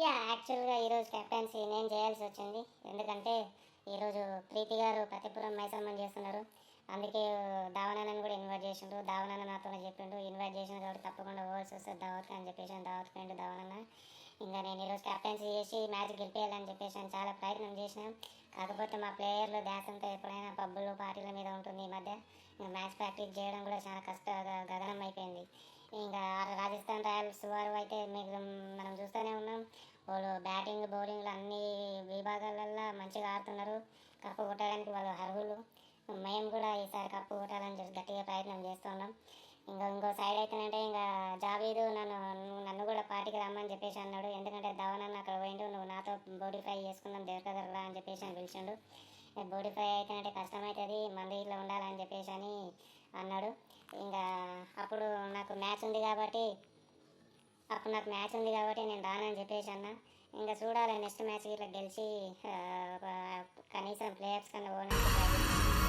యాక్చువల్గా ఈరోజు కెప్టెన్సీ నేను చేయాల్సి వచ్చింది. ఎందుకంటే ఈరోజు ప్రీతి గారు ప్రతిపురం మైసమ్మని చేస్తున్నారు. అందుకే దావనాన్నని కూడా ఇన్వైట్ చేసిండు. దావనాన్న నాతోనే చెప్పిండు ఇన్వైట్ చేసిన కాబట్టి తప్పకుండా పోవాల్సి వస్తుంది దావత్కి అని చెప్పేసి దావత్ పోయిండు దావనాన్న. ఇంకా నేను ఈరోజు కెప్టెన్సీ చేసి మ్యాచ్ గెలిపేయాలని చెప్పేసి చాలా ప్రయత్నం చేసినాం. కాకపోతే మా ప్లేయర్లు ధ్యాస అంతా ఎప్పుడైనా పబ్బులు పార్టీల మీద ఉంటుంది. ఈ మధ్య మ్యాచ్ ప్రాక్టీస్ చేయడం కూడా చాలా గగనం అయిపోయింది. ఇంకా రాజస్థాన్ రాయల్స్ వారు అయితే మీకు మనం చూస్తూనే ఉన్నాం. వాళ్ళు బ్యాటింగ్ బౌలింగ్లు అన్ని విభాగాలల్లో మంచిగా ఆడుతున్నారు. కప్పు కొట్టడానికి వాళ్ళు అర్హులు. మేము కూడా ఈసారి కప్పు కొట్టాలని చెప్పి గట్టిగా ప్రయత్నం చేస్తున్నాం. ఇంకో సైడ్ అయితేనంటే ఇంకా జావీదు నన్ను కూడా పార్టీకి రమ్మని చెప్పేసి అన్నాడు. ఎందుకంటే ధవనన్న అక్కడ పోయిండు, నువ్వు నాతో బోడీ ఫ్రై చేసుకుందాం దేవకదర్లా అని చెప్పేసి అని పిలిచిండు. బోడీ ఫ్రై అయితేనంటే కష్టమవుతుంది, మంది ఇట్లా ఉండాలని చెప్పేసి అని అన్నాడు. ఇంకా అప్పుడు నాకు మ్యాచ్ ఉంది కాబట్టి నేను రానని చెప్పేసి అన్నా. ఇంకా చూడాలి నెక్స్ట్ మ్యాచ్ ఇట్లా గెలిచి కనీసం ప్లేయర్స్ కన్నా పోవడానికి